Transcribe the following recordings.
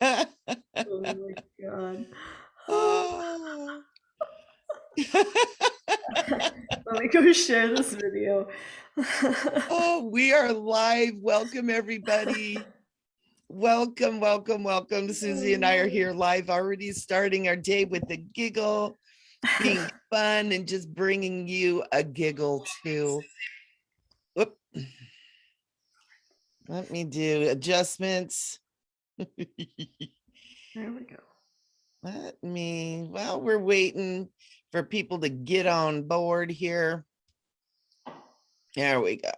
Oh my God. Oh. Let me go share this video. Oh, we are live. Welcome, everybody. Welcome, welcome, welcome. Susie and I are here live, already starting our day with a giggle, being fun, and just bringing you a giggle too. Whoop. Let me do adjustments. There we go. While we're waiting for people to get on board here. There we go.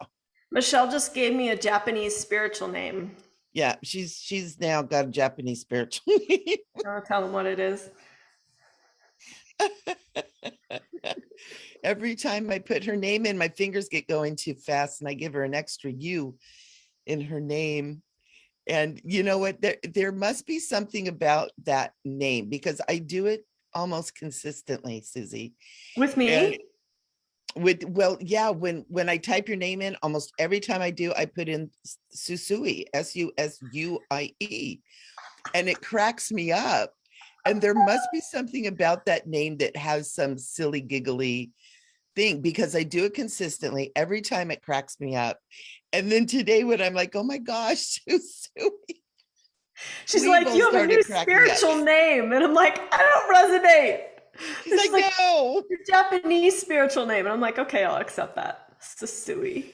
Michele just gave me a Japanese spiritual name. Yeah, she's now got a Japanese spiritual name. I want to tell them what it is. Every time I put her name in, my fingers get going too fast and I give her an extra U in her name. And you know what? There must be something about that name because I do it almost consistently, Susie. With And me? yeah, when I type your name in, almost every time I do, I put in Susui, Susuie, and it cracks me up. And there must be something about that name that has some silly giggly thing because I do it consistently. Every time it cracks me up. And then today when I'm like, oh my gosh, Susui, She's we like, both you have a new started cracking up. spiritual name. And I'm like, I don't resonate. She's And she's like, like, no. your Japanese spiritual name. And I'm like, okay, I'll accept that. Susui.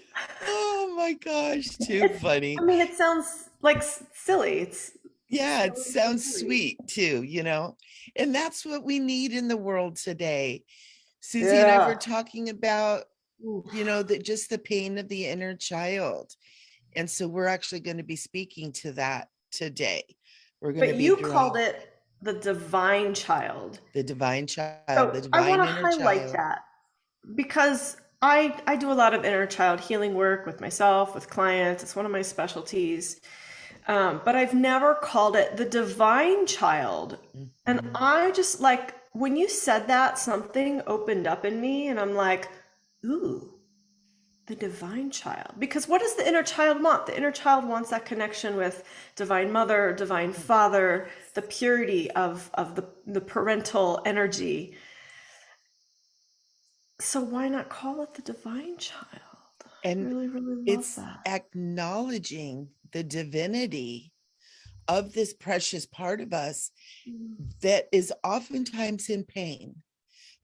Oh my gosh, too I funny. mean, it sounds like silly. It Yeah, it sounds so sounds silly. sweet too, and that's what we need in the world today. Susie and I were Yeah. talking about, Oof. that just the pain of the inner child. And so we're actually going to be speaking to that today. We're going to But be you called drawing it the divine child. the divine child, So the I want divine to inner highlight child. that because I do a lot of inner child healing work with myself, with clients. It's one of my specialties. But I've never called it the divine child. And Mhm. I just like when you said that, something opened up in me, and I'm like, ooh, the divine child. Because what does the inner child want? The inner child wants that connection with divine mother, divine father, the purity of the parental energy. So why not call it the divine child? I And really, really love it's that. acknowledging the divinity of this precious part of us Mm. that is oftentimes in pain,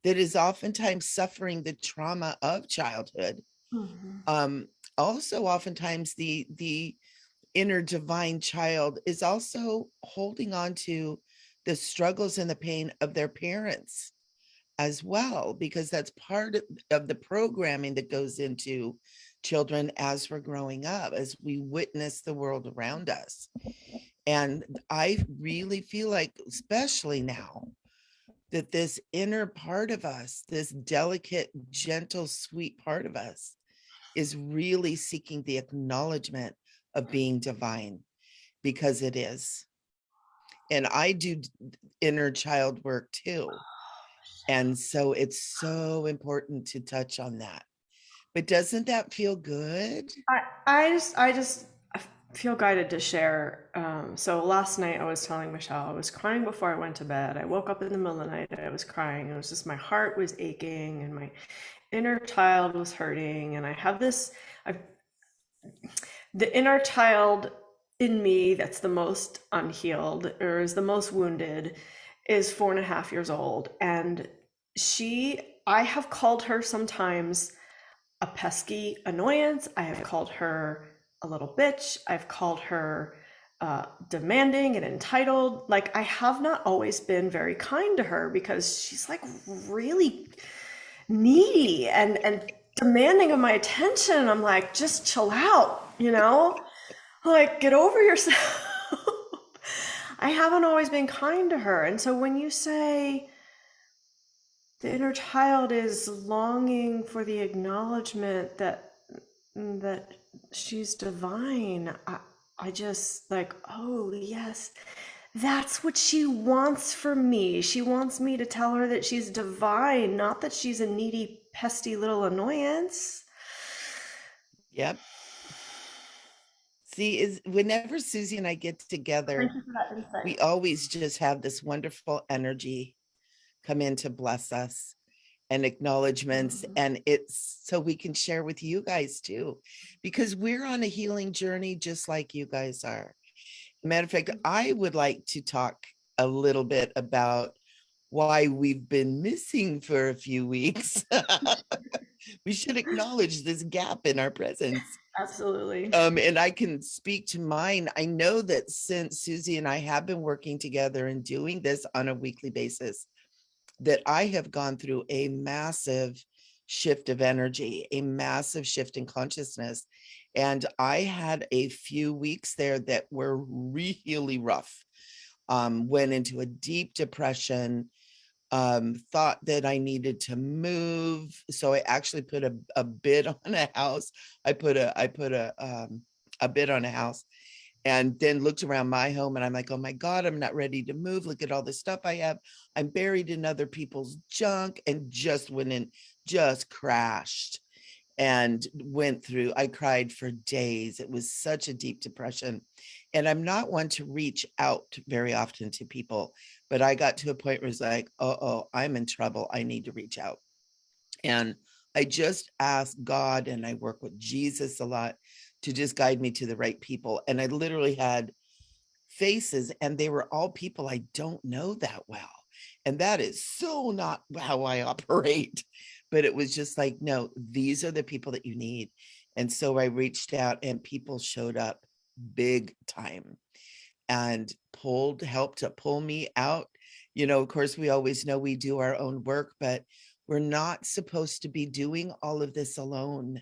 that is oftentimes suffering the trauma of childhood. Mhm. Um, Also, oftentimes the inner divine child is also holding on to the struggles and the pain of their parents as well, because that's part of the programming that goes into children as we're growing up, as we witness the world around us. And I really feel like, especially now, that this inner part of us, this delicate, gentle, sweet part of us, is really seeking the acknowledgement of being divine because it is. And I do inner child work too. And so it's so important to touch on that. But doesn't that feel good? I feel guided to share. So last night I was telling Michele I was crying before I went to bed. I woke up in the middle of the night. I was crying. It was just my heart was aching and my inner child was hurting. And I have this. I the inner child in me that's the most unhealed or is the most wounded is 4.5 years old, and I have called her sometimes a pesky annoyance. I have called her a little bitch. I've called her demanding and entitled. Like, I have not always been very kind to her because she's like really needy and demanding of my attention. I'm like, just chill out, Like, get over yourself. I haven't always been kind to her. And so when you say the inner child is longing for the acknowledgement that she's divine. I just like, oh, yes, that's what she wants from me. She wants me to tell her that she's divine, not that she's a needy, pesty little annoyance. Yep. See, is whenever Susie and I get Thank together, you for that insight. we always just have this wonderful energy come in to bless us and acknowledgments. Mhm. And it's so we can share with you guys too, because we're on a healing journey just like you guys are. Matter of fact, I would like to talk a little bit about why we've been missing for a few weeks. We should acknowledge this gap in our presence. Absolutely. And I can speak to mine. I know that since Susie and I have been working together and doing this on a weekly basis, that I have gone through a massive shift of energy, a massive shift in consciousness. And I had a few weeks there that were really rough. Went into a deep depression, thought that I needed to move. So I actually put a bid on a house. I put a bid on a house and then looked around my home and I'm like, oh my God, I'm not ready to move. Look at all the stuff I have. I'm buried in other people's junk, and just went in, just crashed and went through. I cried for days. It was such a deep depression. And I'm not one to reach out very often to people, but I got to a point where it's like, oh, I'm in trouble. I need to reach out. And I just ask God, and I work with Jesus a lot to just guide me to the right people. And I literally had faces, and they were all people I don't know that well. And that is so not how I operate. But it was just like, no, these are the people that you need. And so I reached out, and people showed up big time and helped to pull me out. Of course, we always know we do our own work, but we're not supposed to be doing all of this alone,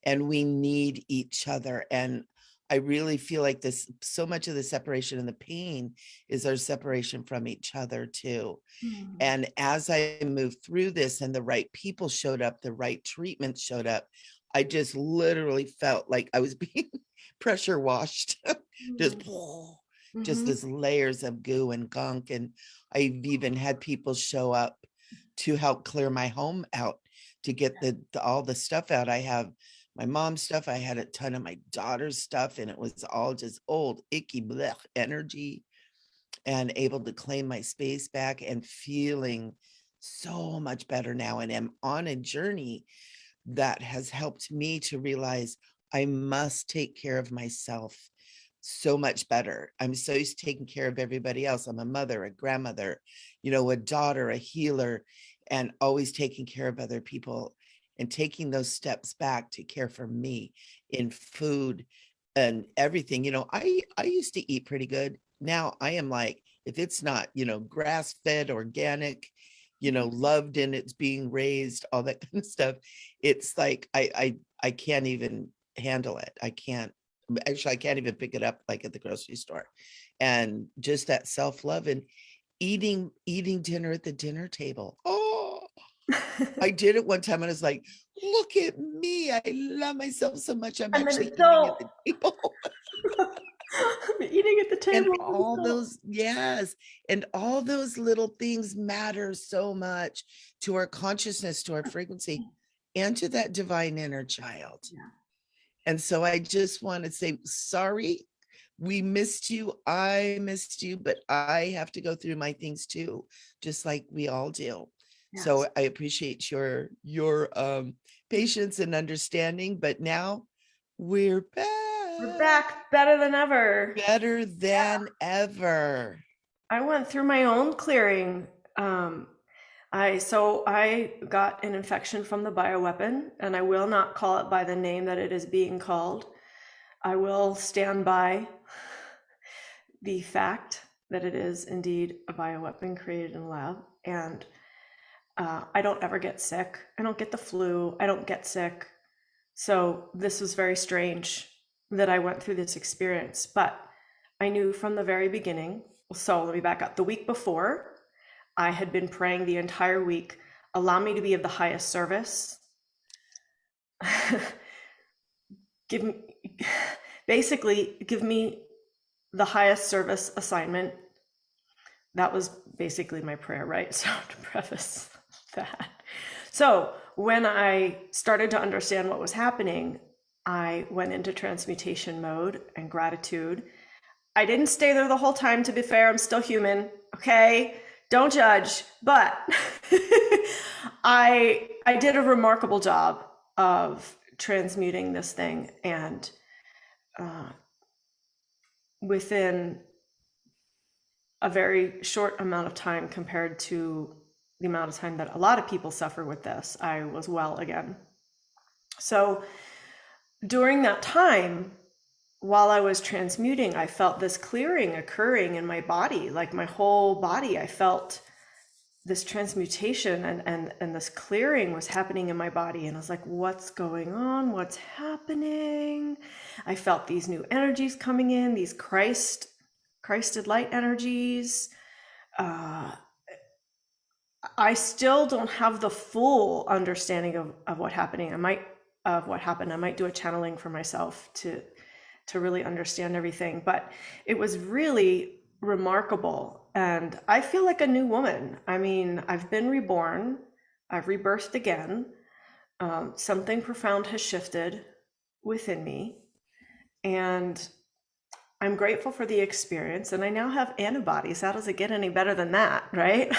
and we need each other. And I really feel like this, so much of the separation and the pain is our separation from each other too. Mhm. And as I moved through this and the right people showed up, the right treatment showed up, I just literally felt like I was being pressure washed. just just Mhm. this layers of goo and gunk. And I've even had people show up to help clear my home out, to get all the stuff out. I have my mom's stuff. I had a ton of my daughter's stuff, and it was all just old, icky, blech energy, and able to claim my space back and feeling so much better now. And am on a journey that has helped me to realize I must take care of myself so much better. I'm so used to taking care of everybody else. I'm a mother, a grandmother, a daughter, a healer, and always taking care of other people, and taking those steps back to care for me in food and everything. I used to eat pretty good. Now I am like, if it's not, grass fed, organic, loved, and it's being raised, all that kind of stuff, it's like I can't even handle it. I can't even pick it up like at the grocery store. And just that self-love and eating dinner at the dinner table. Oh, I did it one time and I was like, look at me. I love myself so much. I'm I'm an actually eating at the adult. table. I'm eating at the And table. I'm an all adult. those, yes, and all those little things matter so much to our consciousness, to our frequency, and to that divine inner child. Yeah. And so I just want to say sorry. We missed you. I missed you, but I have to go through my things too, just like we all do. So Yes. I appreciate your patience and understanding. But now we're We're back, back better than ever. better than ever. I went through my own clearing. Um, I got an infection from the bioweapon, and I will not call it by the name that it is being called. I will stand by the fact that it is indeed a bioweapon created in a lab, and I don't ever get sick. I don't get the flu. I don't get sick. So this was very strange that I went through this experience, but I knew from the very beginning. So let me back up. The week before, I had been praying the entire week, allow me to be of the highest service. give me basically give me the highest service assignment. That was basically my prayer, right? So to preface that. So when I started to understand what was happening, I went into transmutation mode and gratitude. I didn't stay there the whole time, to be fair. I'm still human. Okay. Don't judge. But I did a remarkable job of transmuting this thing. And uh, within a very short amount of time compared to the amount of time that a lot of people suffer with this, I was well again. So during that time, while I was transmuting, I felt this clearing occurring in my body, like my whole body. I felt this transmutation and this clearing was happening in my body. And I was like, what's going on? What's happening? I felt these new energies coming in, these Christed light energies. Uh, I still don't have the full understanding of what happening. Of what happened. I might do a channeling for myself to really understand everything. But it was really remarkable. And I feel like a new woman. I mean, I've been reborn, I've rebirthed again. Something profound has shifted within me. And I'm grateful for the experience. And I now have antibodies. How does it get any better than that, right?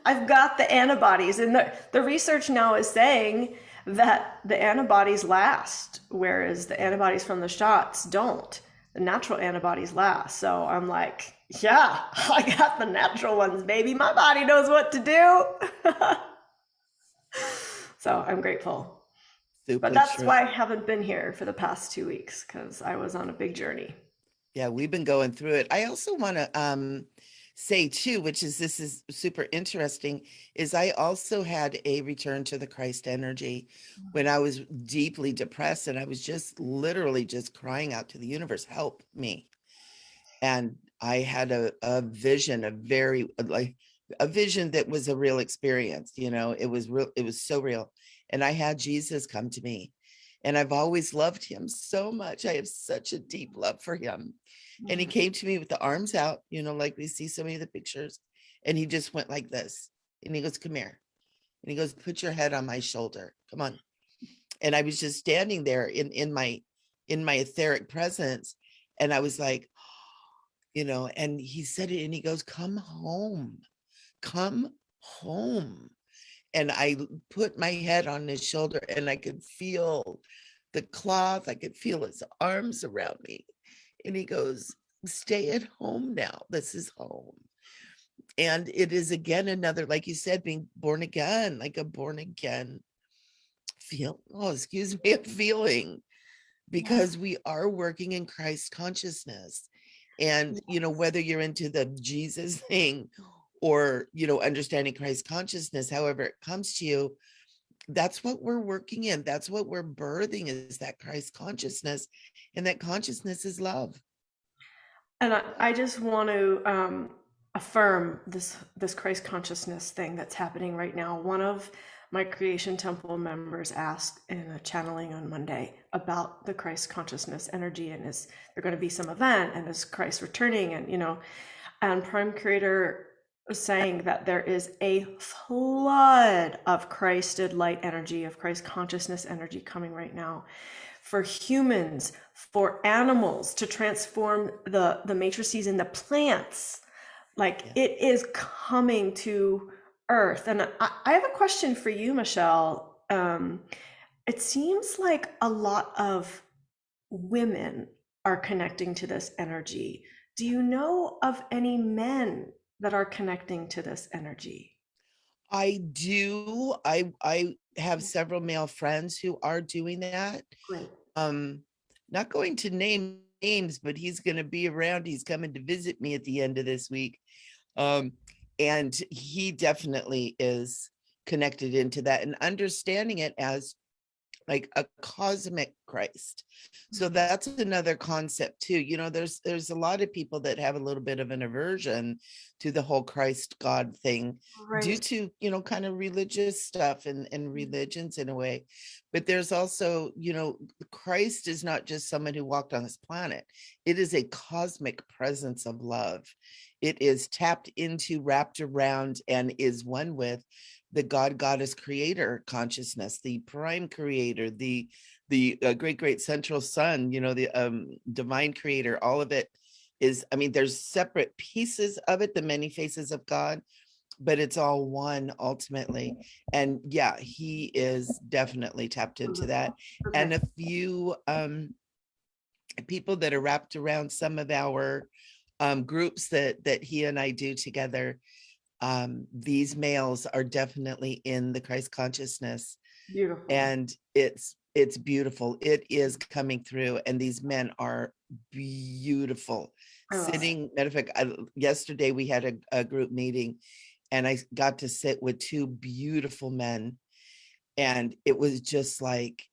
I've got the antibodies. And the research now is saying that the antibodies last, whereas the antibodies from the shots don't. The natural antibodies last. So I'm like, yeah, I got the natural ones, baby. My body knows what to do. So I'm grateful. But Super that's true. why I haven't been here for the past 2 weeks, because I was on a big journey. Yeah, we've been going through it. I also want to say too, which is this is super interesting, is I also had a return to the Christ energy when I was deeply depressed and I was just literally just crying out to the universe, help me. And I had a vision, a very like a vision that was a real experience, you know, it was real, it was so real. And I had Jesus come to me. And I've always loved him so much. I have such a deep love for him. And he came to me with the arms out, you know, like we see so many of the pictures. And he just went like this. And he goes, come here. And he goes, put your head on my shoulder. Come on. And I was just standing there in my etheric presence. And I was like, you know, and he said it and he goes, come home. And I put my head on his shoulder and I could feel the cloth. I could feel his arms around me. And he goes, stay at home now. This is home. And it is again another, like you said, being born again, like a born again a feeling, Yeah. because we are working in Christ consciousness. And, you know, whether you're into the Jesus thing or, you know, understanding Christ consciousness, however it comes to you, that's what we're working in. That's what we're birthing, is that Christ consciousness. And that consciousness is love. And I just want to affirm this Christ consciousness thing that's happening right now. One of my Creation Temple members asked in a channeling on Monday about the Christ consciousness energy, and is there going to be some event, and is Christ returning, and and Prime Creator was saying that there is a flood of Christed light energy, of Christ consciousness energy coming right now for humans, for animals, to transform the matrices in the plants. Like, Yeah. it is coming to earth. And I have a question for you, Michele. It seems like a lot of women are connecting to this energy. Do you know of any men that are connecting to this energy? I do. I have several male friends who are doing that. Great. Um, not going to name names, but he's going to be around. He's coming to visit me at the end of this week. Um, and he definitely is connected into that and understanding it as like a cosmic Christ. So that's another concept too. You know, there's a lot of people that have a little bit of an aversion to the whole Christ God thing due Right. to, you know, kind of religious stuff and religions in a way. But there's also, you know, Christ is not just someone who walked on this planet. It is a cosmic presence of love. It is tapped into, wrapped around, and is one with the God, goddess, creator consciousness, the prime creator, the the great central sun, the divine creator, all of it is, I mean, there's separate pieces of it, the many faces of God, but it's all one ultimately. And yeah, he is definitely tapped into that. And Okay. a few people that are wrapped around some of our groups that he and I do together, these males are definitely in the Christ consciousness, Beautiful. and it's beautiful. It is coming through, and these men are beautiful. I love it. Matter of fact, yesterday we had a group meeting, and I got to sit with two beautiful men, and it was just like,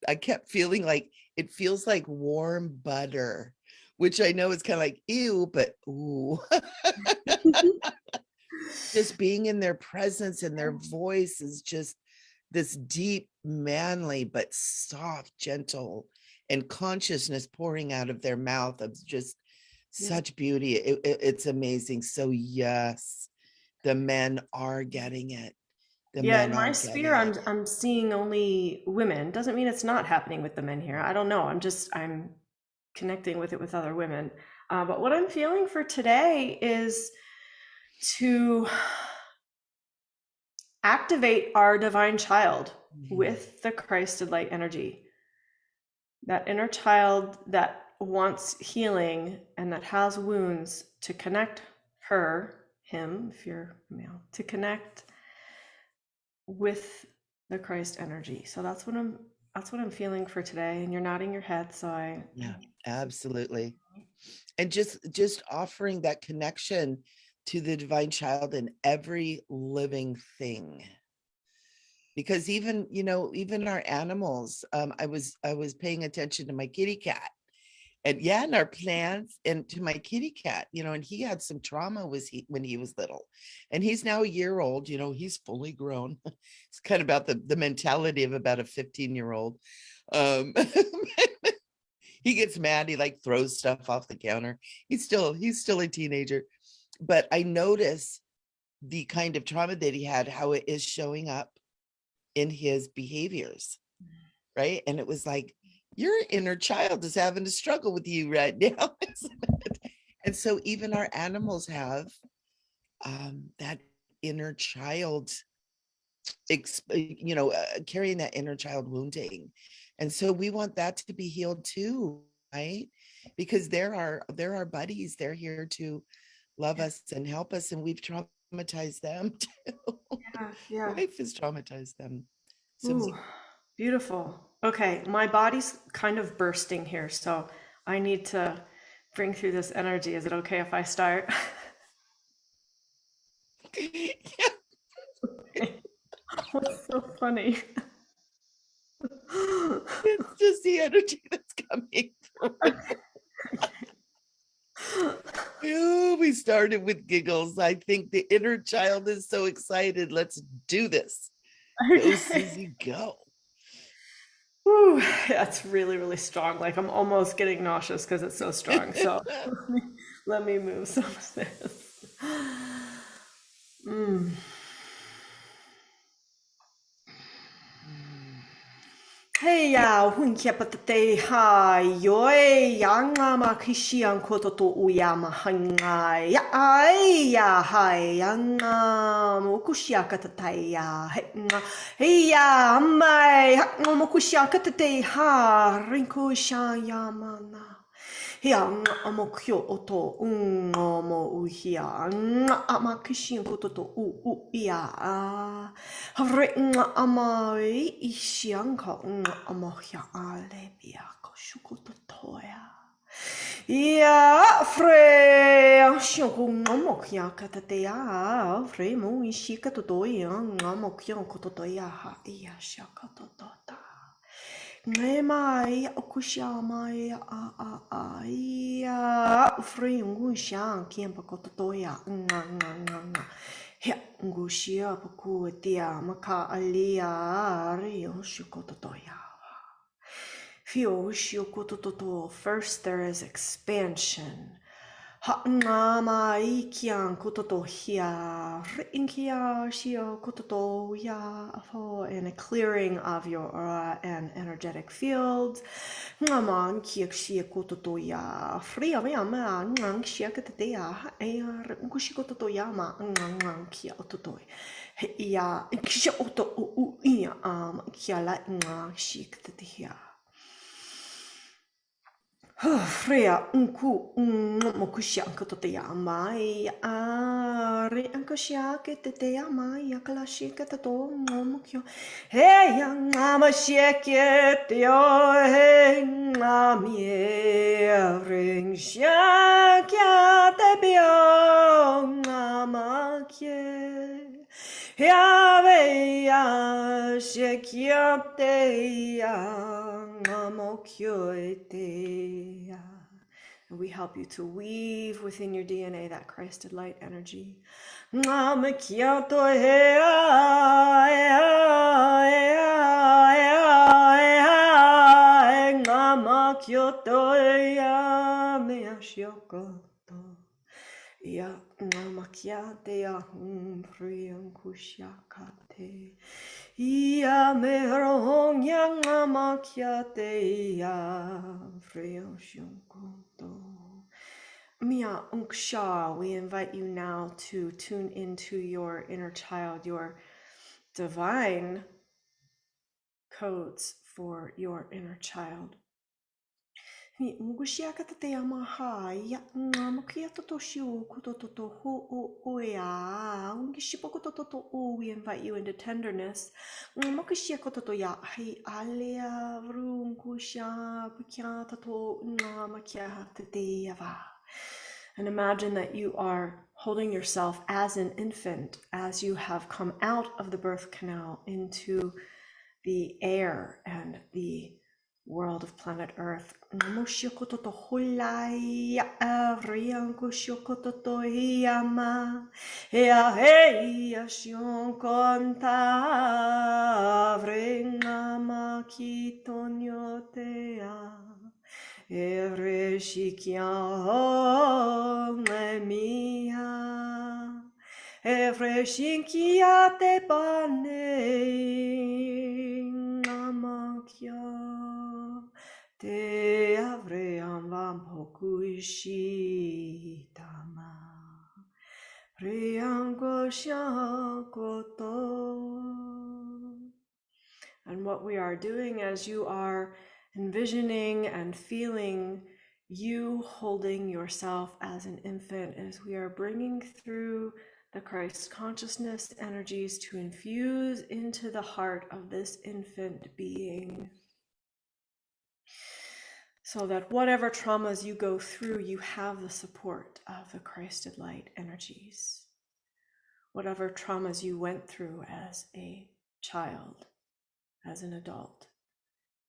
I kept feeling like it feels like warm butter, which I know is kind of like ew, but ooh. Just being in their presence, and their voice is just this deep, manly, but soft, gentle, and consciousness pouring out of their mouth of just Yeah. such beauty. It's amazing. So yes, the men are getting it. The Yeah, men in my are sphere, getting it. I'm seeing only women. Doesn't mean it's not happening with the men here. I don't know. I'm connecting with it with other women. But what I'm feeling for today is to activate our divine child Mhm. with the Christed light energy. That inner child that wants healing and that has wounds, to connect her, him, if you're male, to connect with the Christ energy. So that's what I'm feeling for today. And you're nodding your head, so I Yeah, absolutely. And just offering that connection to the divine child in every living thing, because even even our animals, I was paying attention to my kitty cat, and yeah, and our plants, and to my kitty cat, and he had some trauma when he was little, and he's now a year old. He's fully grown. It's kind of about the mentality of about a 15-year-old. um he gets mad, he like throws stuff off the counter. He's still a teenager, but I notice the kind of trauma that he had, how it is showing up in his behaviors, right? And it was like, your inner child is having to struggle with you right now. And so even our animals have that inner child, carrying that inner child wounding. And so we want that to be healed too, right? Because they're our buddies. They're here to love us and help us, and we've traumatized them too. yeah, yeah. Life has traumatized them. So Ooh, beautiful. Okay, my body's kind of bursting here, so I need to bring through this energy. Is it okay if I start? yeah, What's so funny? it's just the energy that's coming through. Ooh, we started with giggles. I think the inner child is so excited. Let's do this. Go, Okay. Susie, go. Whew, that's really, really strong. Like I'm almost getting nauseous because it's so strong. So let me move some of this. Mm. Hey ya, hunkia patate ha yoi yanga ma kishian kototo uyama hanga ya ai ya hai yanga mokushia katatai ya hey ya mai mokushia katate ha rinku sha yamana. Hia amo kyo oto amo uhia ama kishin kototo u ia hare ama ishianka amo hia ale bia ko shukoto toya. Ia fre shoko amo hia katatea fre mo ishika totoya amo kyo kototoya ha ia shaka totota. Ngai mai okusia mai a ia free ngusha kiempa kototoya nga he ngusia paku tia maka alia rio shukototoya fio shukototo. First there is expansion. Ha'ngama ikian kototo hia, rinkia shio kototo ya, and a clearing of your aura and energetic fields. Ngama kiek shia kototo ya, fria ma ngang shia katatea, ea ngushi kototo ya ma ngang kia ototoi. Ya kisha oto u ia kia la ngang shia katatea. Freya unku mokushia anko te mai a re anko shia ke te mai a kala shi ke te to mokyo he ya ngama shia ke te o he ngami ring shia ke te bio ngama ke ya ve ya shia ke te ya and we help you to weave within your DNA that Christed light energy. Ya ngamakiate ya priyankushakate ya merong ya ngamakiate ya priyanshunkoto. Mia unksha, we invite you now to tune into your inner child, your divine codes for your inner child. We invite you into tenderness. And imagine that you are holding yourself as an infant, as you have come out of the birth canal into the air and the world of planet Earth. Efreshinkia te pane ngamakya te avream vampokuishi tama priyanko shakoto. And what we are doing as you are envisioning and feeling you holding yourself as an infant is we are bringing through the Christ consciousness energies to infuse into the heart of this infant being, so that whatever traumas you go through, you have the support of the Christed light energies. Whatever traumas you went through as a child, as an adult,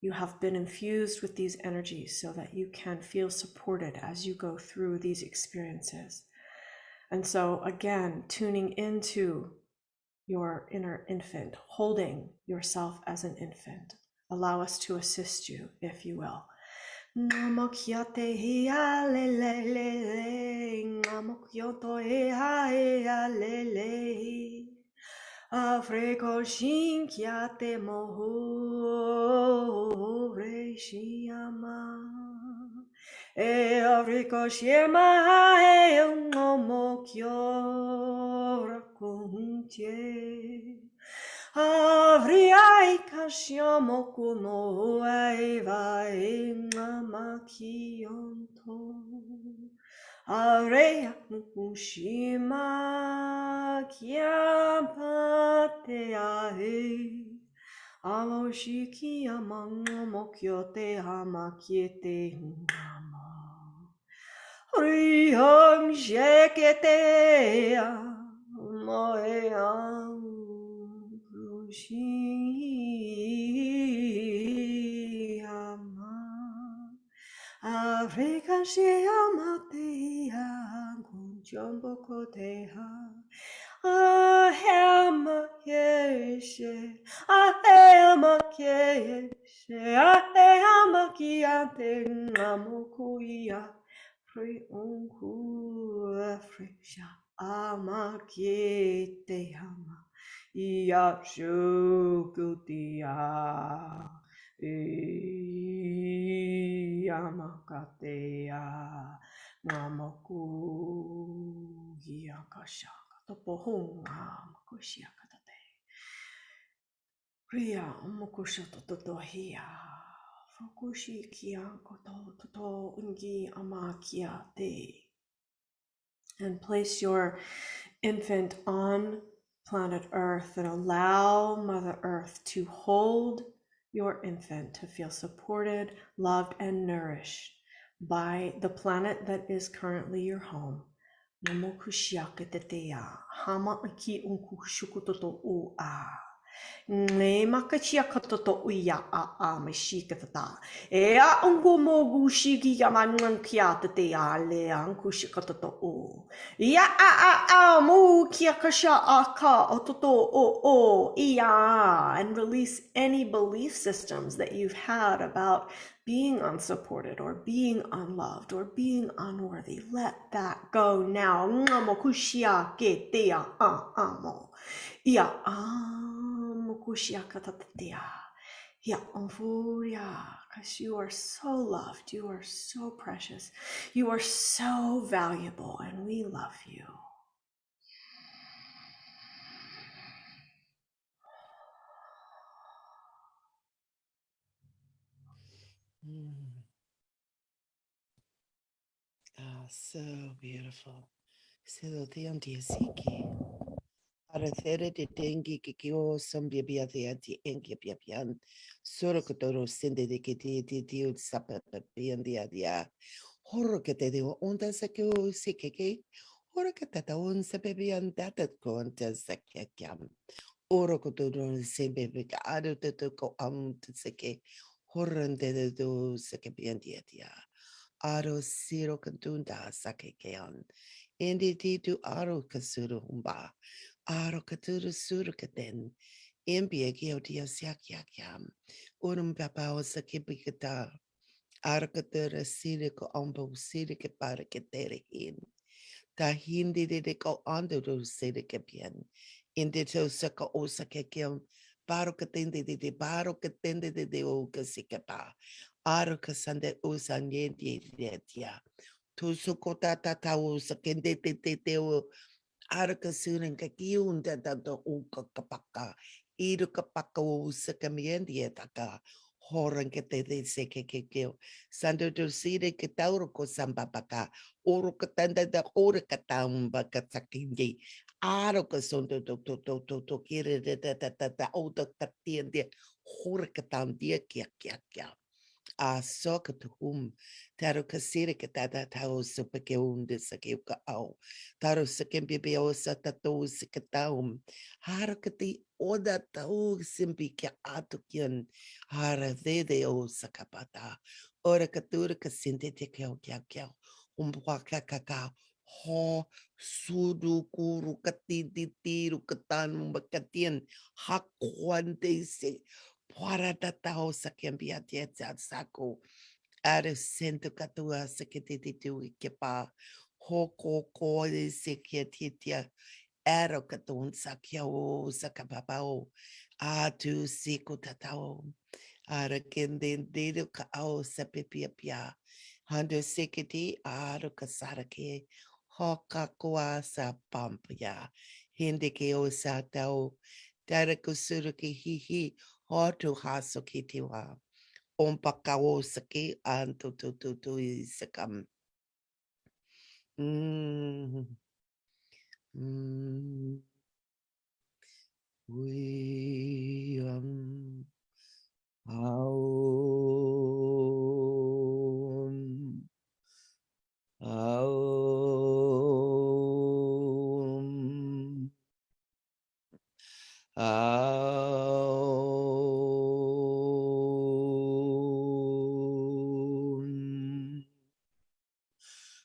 you have been infused with these energies so that you can feel supported as you go through these experiences. And so again, tuning into your inner infant, holding yourself as an infant. Allow us to assist you, if you will. Afriko shinkiate moho reshiama. Afriko shema e ngomokyo rakuntie. Avriai kashiamo kuno eva e ngamakionto. Areya mukushima kiapate ahe. Amoshiki amango mokyote hamakiete ngama. Riham shekete moea rushi ama. Afrika shiamatea kunjombo koteha. Ahema yeshe, ahema kieshe, ahema kiate ngamukuya. Free unku frisha ama kiete hama ia shukutia ia katea mamaku ia kashaka topohunga makushia katate ria mokushoto totohia Fukushi kia koto toto ungi ama kia te. And place your infant on planet Earth and allow Mother Earth to hold your infant to feel supported, loved, and nourished by the planet that is currently your home. Namo kushiaka te te a. Hama aki unku shukutoto u a. Nge makachia katoto uia a me shika tata. E a ungu mogu shiki yaman kia te a le anku shikatoto o. Ia a mu kia kasha a ka o toto o ia and release any belief systems that you've had about being unsupported or being unloved or being unworthy. Let that go now. Ngamo kushia ke te a amo. Ia mokushiaka tatatea. Ia onfuria. Because you are so loved. You are so precious. You are so valuable. And we love you. So beautiful. So the auntie siki. Arathere de dengi kikio some bibia the anti enki piapian. Sorokotoro sende de kiti di sapa and the adia. Horokete de onda sako sikeke. Horokata on sapebian datat conta sakyam. Orokotoro sebe ado to go to seke. Horrende de do sakapian dia. Aro siro kantunda sakekean. Indi tu aro kasuru humba. Aro katuru suru katen. Imbia geotia siakiakiam. Urum papao sakipikata. Aro katura siriko ombo sirike para keterehin. Ta hindi de ko ando do sirike bien. Indi to saka osakekiam. Baro katende de baro katende de o kasikapa. Aro kasande usanyenti detia. Tusukota tatao sakende te o arakasurin kakiun tata uka kapaka. Iru kapaka o sakamiendi taka. Horan que te dice que sando dulcide que tauro ko sambapaka. Oro katanda da ora katamba katsakindi. Aro ka sondo to kire de o to katiende. Hora katandia kia. A soka to whom taro kasiri ke tata tau supa ke unde sa ke uka au taro sa ke bibi o sa tato sa ke taum hara kati oda tau simpi ke atu kian hara de o sa kapata ora katura kasinte te keo umpwa kakaka ho sudu kuru kati titiru katan mbakatian hakwante se Para tatao sa kembia tietza sako. Ara sento katua sa kitititu ikepa. Hoko ko de se kietitia. Ero katun sa kiao sa kapapao. Atu siko tatao. Ara kenden dedo ka ao sa pipiapia. Hando sekiti aro kasarake. Hoka koa sa pampia. Hindi ke o sa tao. Dara kusuru ki hihi. Hotu haso kitiwa. Ompakawo saki anto tu isakam. Mm. Mm. We Aum. Aum. Aum. Aum.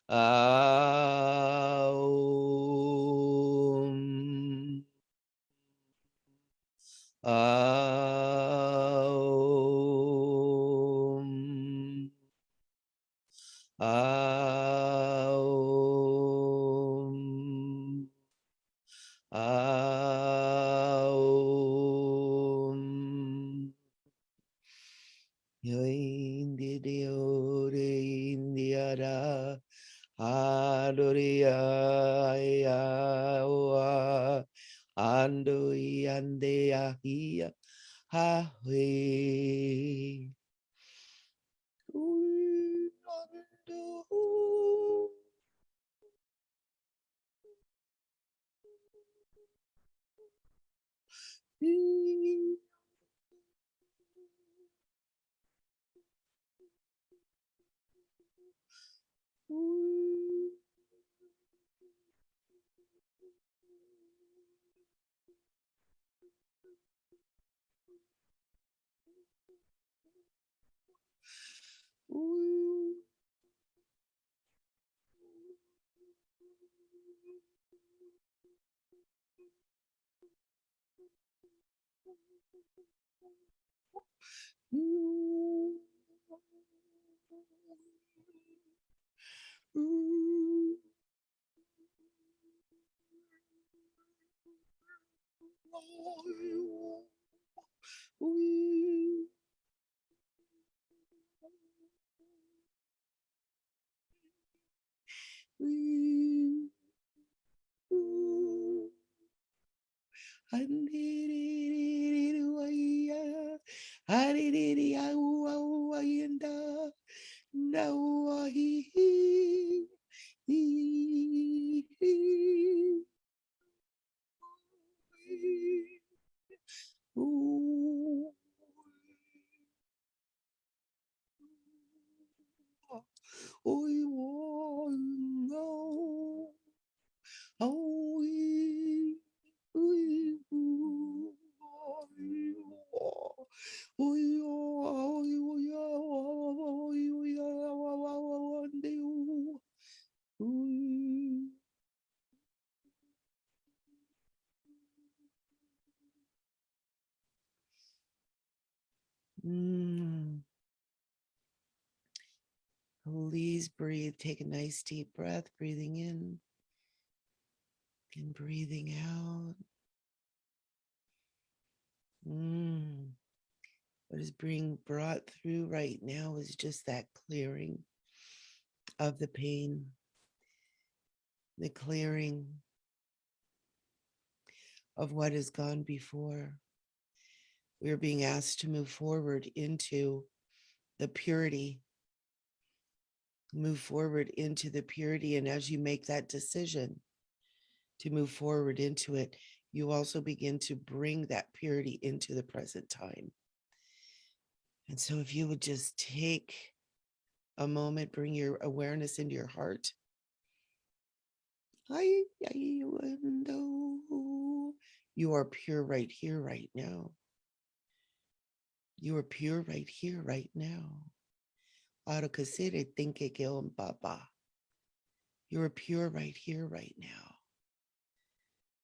Aum. Aum. Aum. Yoindidiore indiara. Adoria. Yawa. Ando yande ahia. Hawe. Ando. Please breathe. Take a nice deep breath, breathing in and breathing out. What is being brought through right now is just that clearing of the pain, the clearing of what has gone before. We are being asked to move forward into the purity, move forward into the purity. And as you make that decision to move forward into it, you also begin to bring that purity into the present time. And so if you would just take a moment, bring your awareness into your heart. You are pure right here, right now. You are pure right here, right now. You are pure right here, right now.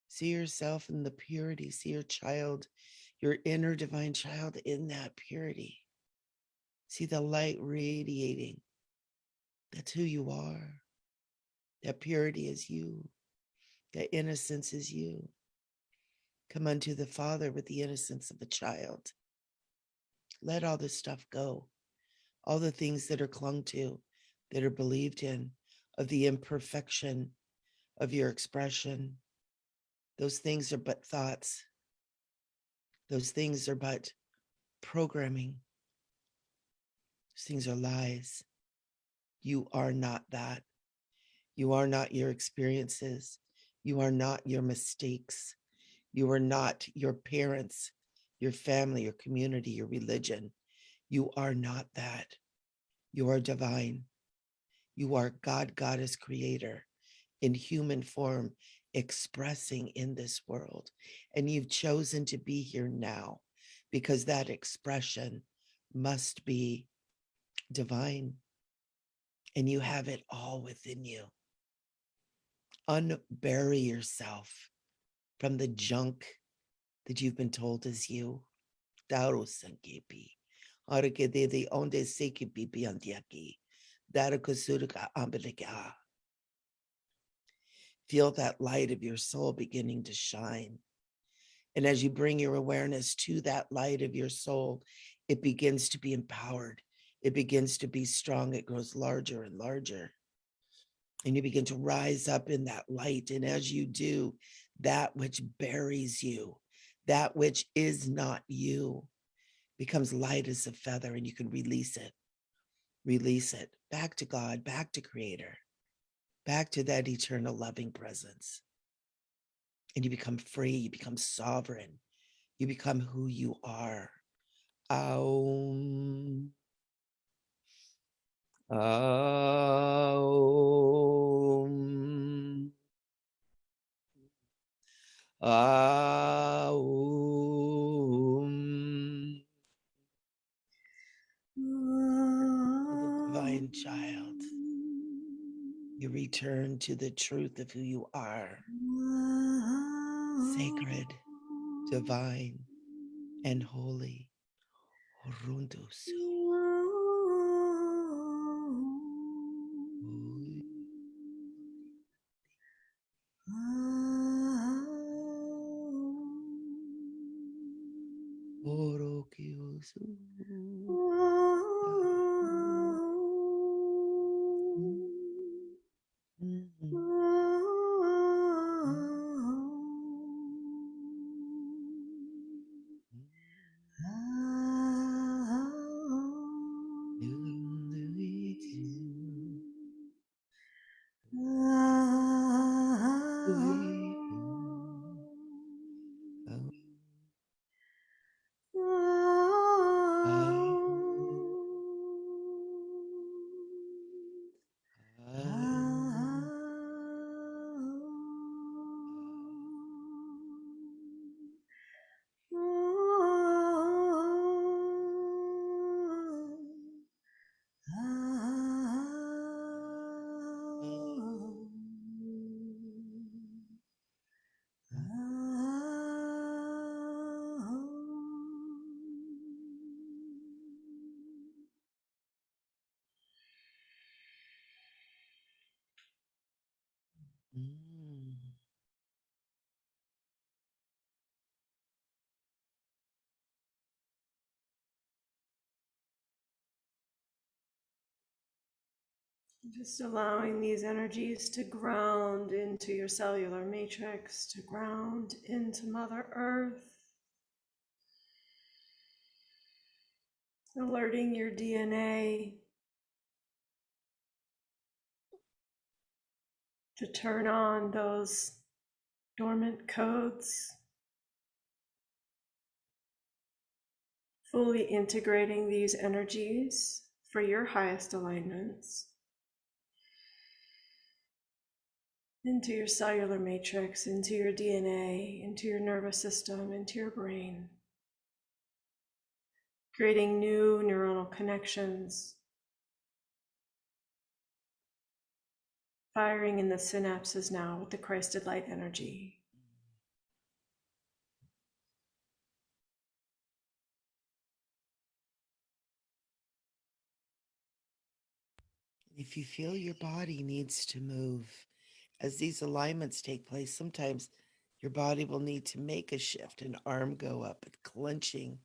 See yourself in the purity. See your child, your inner divine child in that purity. See the light radiating. That's who you are. That purity is you. That innocence is you. Come unto the Father with the innocence of a child. Let all this stuff go. All the things that are clung to, that are believed in, of the imperfection of your expression. Those things are but thoughts. Those things are but programming. Those things are lies. You are not that. You are not your experiences. You are not your mistakes. You are not your parents, your family, your community, your religion. You are not that. You are divine. You are God, Goddess, Creator in human form, expressing in this world. And you've chosen to be here now because that expression must be divine. And you have it all within you. Unbury yourself from the junk that you've been told is you. Daro sankepi. Arake de onde seki pipi antiaki. Daro kusuruka ambelika. Feel that light of your soul beginning to shine. And as you bring your awareness to that light of your soul, it begins to be empowered. It begins to be strong. It grows larger and larger. And you begin to rise up in that light. And as you do, that which buries you, that which is not you, becomes light as a feather, and you can release it back to God, back to Creator, back to that eternal loving presence. And you become free, you become sovereign, you become who you are. Aum. Aum. Aum. The divine child, you return to the truth of who you are, sacred, divine, and holy. Orundusu. Orokiusu. Just allowing these energies to ground into your cellular matrix, to ground into Mother Earth, alerting your DNA to turn on those dormant codes, fully integrating these energies for your highest alignments into your cellular matrix, into your DNA, into your nervous system, into your brain, creating new neuronal connections, firing in the synapses now with the Christed light energy. If you feel your body needs to move as these alignments take place, sometimes your body will need to make a shift, an arm go up, and clenching.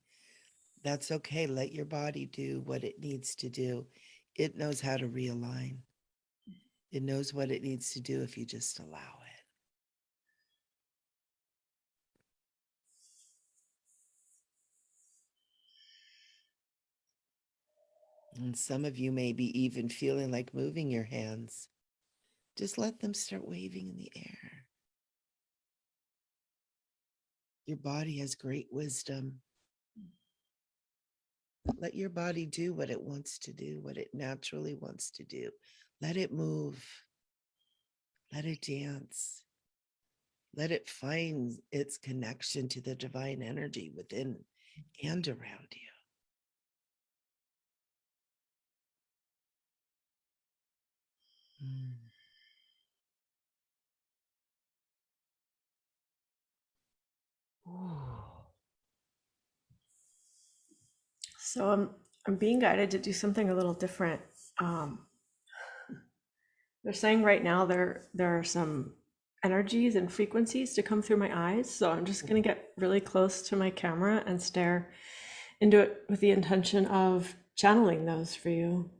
That's okay. Let your body do what it needs to do. It knows how to realign. It knows what it needs to do if you just allow it. And some of you may be even feeling like moving your hands. Just let them start waving in the air. Your body has great wisdom. Let your body do what it wants to do, what it naturally wants to do. Let it move. Let it dance. Let it find its connection to the divine energy within and around you. Mm. So I'm being guided to do something a little different. Um, they're saying right now there are some energies and frequencies to come through my eyes. So I'm just going to get really close to my camera and stare into it with the intention of channeling those for you.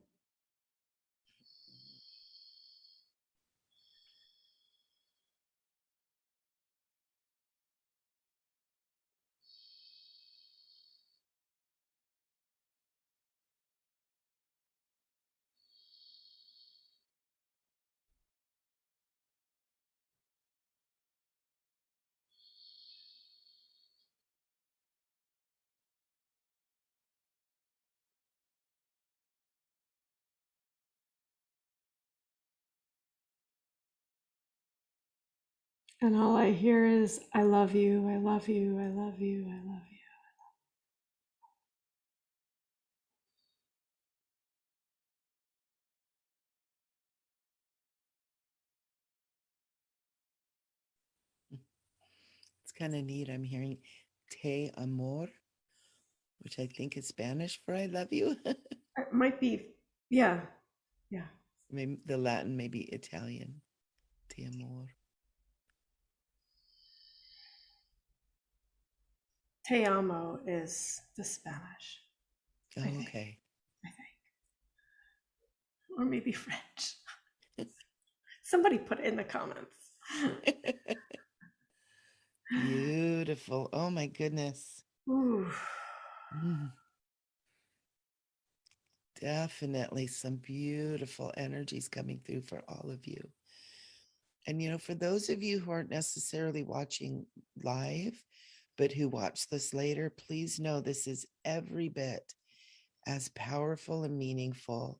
And all I hear is, I love you, I love you, I love you, I love you. It's kind of neat. I'm hearing te amor, which I think is Spanish for I love you. It might be, yeah, yeah. Maybe the Latin, maybe Italian. Te amor. Te amo is the Spanish, I Oh, think, okay. I think. Or maybe French. Somebody put it in the comments. Beautiful. Oh my goodness. Ooh. Mm, definitely some beautiful energies coming through for all of you. And, for those of you who aren't necessarily watching live, but who watch this later, please know this is every bit as powerful and meaningful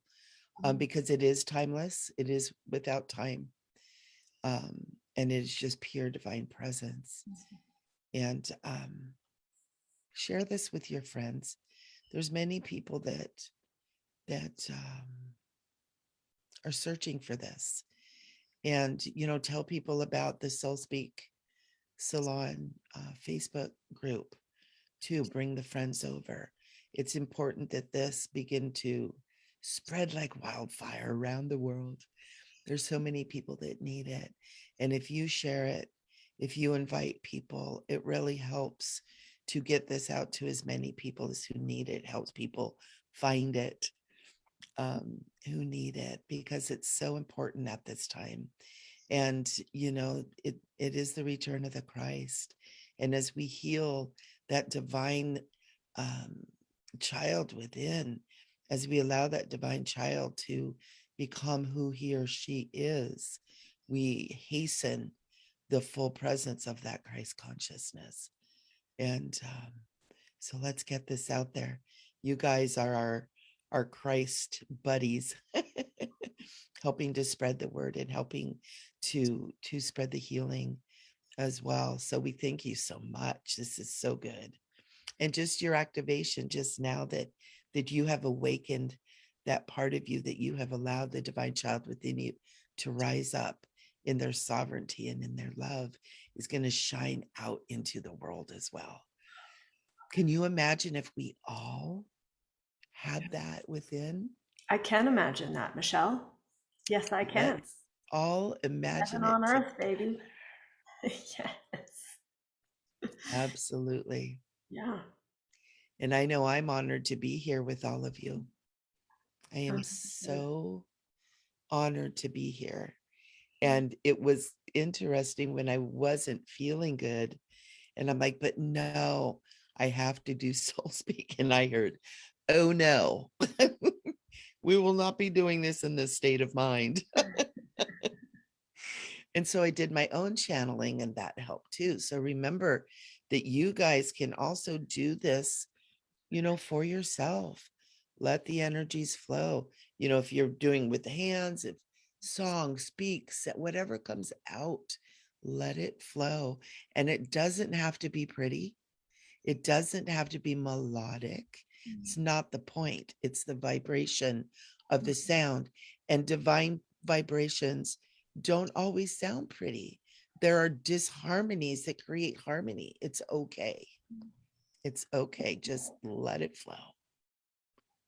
because it is timeless. It is without time. And it is just pure divine presence. And share this with your friends. There's many people that are searching for this. And, tell people about the Soul Speak Salon Facebook group to bring the friends over. It's important that this begin to spread like wildfire around the world. There's so many people that need it. And if you share it, if you invite people, it really helps to get this out to as many people as who need it, helps people find it who need it because it's so important at this time. And it is the return of the Christ. And as we heal that divine um, child within, as we allow that divine child to become who he or she is, we hasten the full presence of that Christ consciousness. And so let's get this out there. You guys are our Christ buddies, helping to spread the word and helping to spread the healing as well. So we thank you so much. This is so good. And just your activation just now that you have awakened that part of you, that you have allowed the divine child within you to rise up in their sovereignty and in their love is going to shine out into the world as well. Can you imagine if we all had that within? I can imagine that, Michelle. Yes, I can. Let's all imagine Heaven it on earth, together. baby. Yes. Absolutely. Yeah. And I know I'm honored to be here with all of you. I am Um, so honored to be here. And it was interesting when I wasn't feeling good. And I'm like, but no, I have to do soul speak. And I heard, oh no, we will not be doing this in this state of mind. And so I did my own channeling and that helped too. So remember that you guys can also do this, for yourself. Let the energies flow. If you're doing with the hands, if song, speaks, whatever comes out, let it flow. And it doesn't have to be pretty. It doesn't have to be melodic. It's not the point. It's the vibration of the sound. And divine vibrations don't always sound pretty. There are disharmonies that create harmony. It's okay. It's okay. Just let it flow.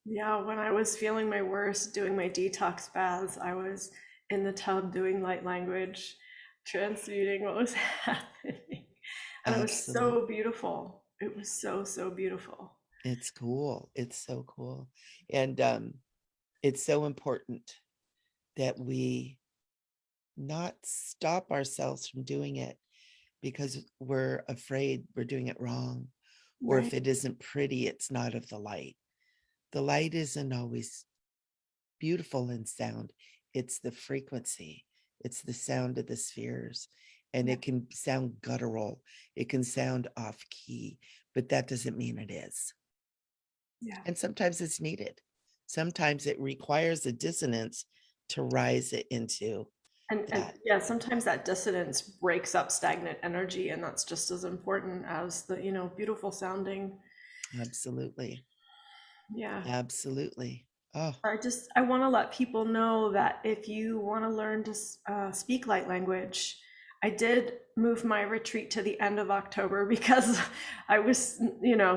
yeah, when I was feeling my worst, doing my detox baths, I was in the tub doing light language. transmuting what was happening. And it was Absolutely. so beautiful. It was so, so beautiful. It's cool. It's so cool. And it's so important that we not stop ourselves from doing it because we're afraid we're doing it wrong. Or Right. if it isn't pretty, it's not of the light. The light isn't always beautiful in sound. It's the frequency, it's the sound of the spheres. And Yeah. it can sound guttural, it can sound off key, but that doesn't mean it is. Yeah. And sometimes it's needed. Sometimes it requires a dissonance to rise it into And that. yeah, sometimes that dissonance breaks up stagnant energy, and that's just as important as the, beautiful sounding. Absolutely. Yeah. Absolutely. Oh, I want to let people know that if you want to learn to speak light language, I did move my retreat to the end of October because I was,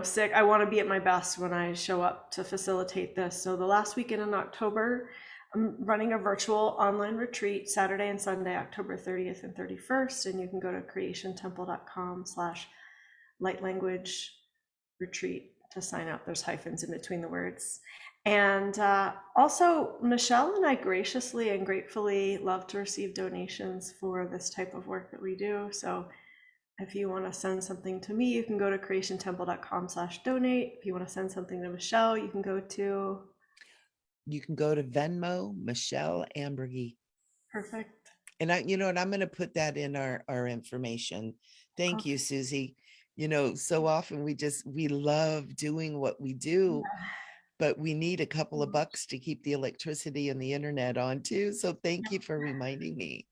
sick. I want to be at my best when I show up to facilitate this. So the last weekend in October, I'm running a virtual online retreat Saturday and Sunday, October 30th and 31st. And you can go to creationtemple.com/light language retreat to sign up. There's hyphens in between the words. And also, Michele and I graciously and gratefully love to receive donations for this type of work that we do. So if you want to send something to me, you can go to creationtemple.com/donate. If you want to send something to Michele, you can go to you can go to Venmo, Michele Amburgey. perfect. And and I'm going to put that in our information. Thank you, Okay. Susie. So often we love doing what we do, but we need a couple of bucks to keep the electricity and the internet on too. So thank you for reminding me.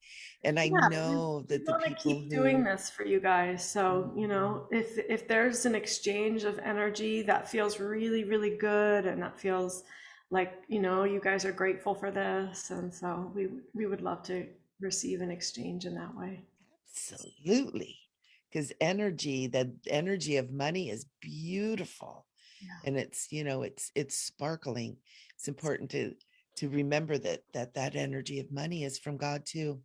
And I Yeah, know we that the want to people keep doing who this for you guys. So, Mhm. if there's an exchange of energy that feels really, really good and that feels like, you guys are grateful for this. And so we would love to receive an exchange in that way. Absolutely. Because the energy of money is beautiful. Yeah. And it's sparkling. It's important to remember that energy of money is from God too.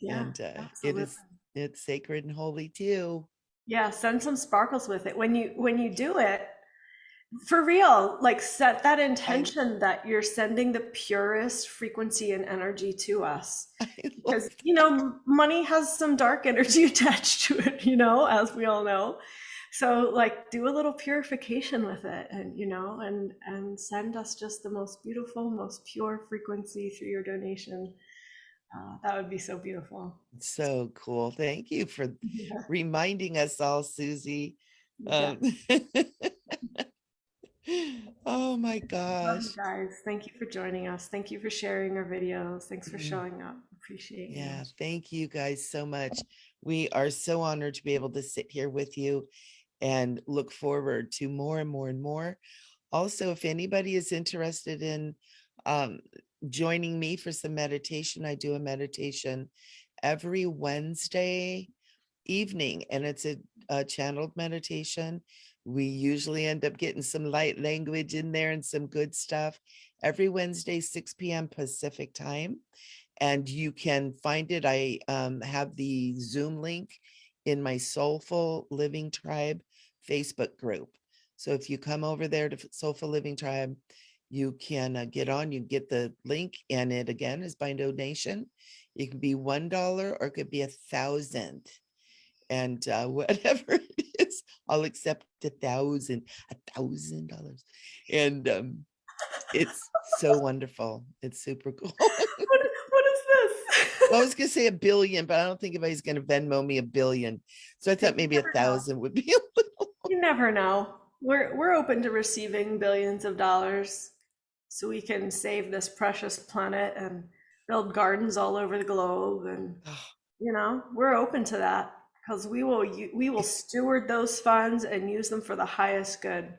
Yeah, And absolutely. it's sacred and holy too. Yeah, send some sparkles with it. When you do it, for real, like set that I intention that you're sending the purest frequency and energy to us. I love Because, money has some dark energy attached to it, as we all know. So like do a little purification with it and, and send us just the most beautiful, most pure frequency through your donation. That would be so beautiful. so cool. Thank you for Yeah. reminding us all, Susie. Yeah. Um, oh my Love you gosh. guys. Thank you for joining us. Thank you for sharing our videos. Thanks for Mm. showing up. Appreciate you. Yeah, thank you guys so much. We are so honored to be able to sit here with you and look forward to more and more and more. Also, if anybody is interested in um, joining me for some meditation, I do a meditation every Wednesday evening, and it's a channeled meditation. We usually end up getting some light language in there and some good stuff every Wednesday, 6 p.m. Pacific time. And you can find it. I have the Zoom link in my Soulful Living Tribe Facebook group. So if you come over there to Soulful Living Tribe, you can get on, you get the link, and it again is by donation. It can be $1 or it could be 1,000. And whatever it is, I'll accept $1,000. And it's so wonderful. It's super cool. What is Well, I this? was gonna say 1 billion, but I don't think anybody's gonna Venmo me 1 billion. So I Hey, thought you maybe a never know. thousand would be a little. You never know. We're open to receiving billions of dollars so we can save this precious planet and build gardens all over the globe. And we're open to that because we will steward those funds and use them for the highest good.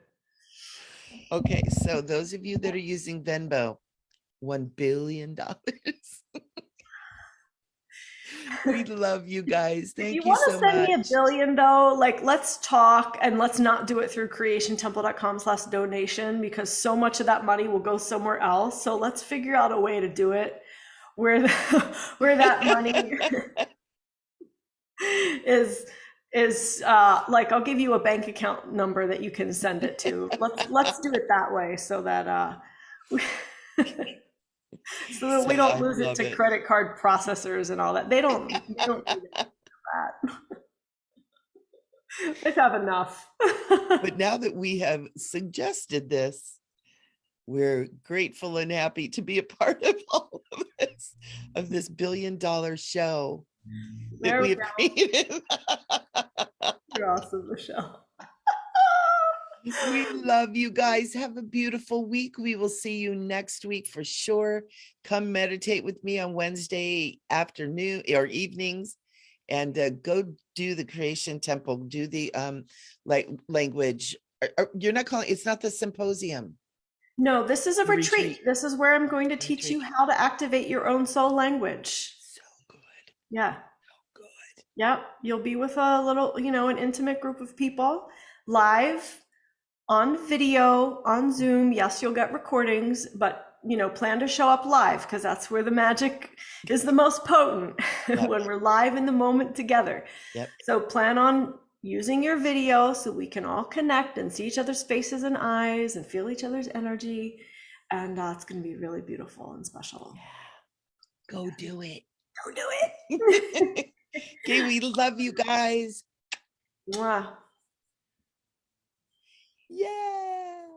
Okay, so those of you that are using Venmo, $1 billion. We love you guys. If you Thank you want so to send me a much. billion though, like let's talk and let's not do it through creationtemple.com/donation because so much of that money will go somewhere else. So let's figure out a way to do it where where that money is like, I'll give you a bank account number that you can send it to. Let's do it that way so that so that we So don't I lose it love to it. credit card processors and all that. They don't need that. They have enough. But now that we have suggested this, we're grateful and happy to be a part of all of this $1 billion show that There we we have go. created. You're awesome, Michelle. We love you guys. Have a beautiful week. We will see you next week for sure. Come meditate with me on Wednesday afternoon or evenings, and go do the creation temple. Do the like language. You're not calling it's not the symposium. No, this is a The retreat. retreat. This is where I'm going to teach Retreat. you how to activate your own soul language. So good. Yeah. So good. Yep. You'll be with a little, an intimate group of people live on video, on Zoom. Yes, you'll get recordings, but plan to show up live because that's where the magic is the most potent Yep. when we're live in the moment together. Yep. So plan on using your video so we can all connect and see each other's faces and eyes and feel each other's energy. And it's going to be really beautiful and special. Go do it. Go do it. Okay, we love you guys. Mwah. Yeah.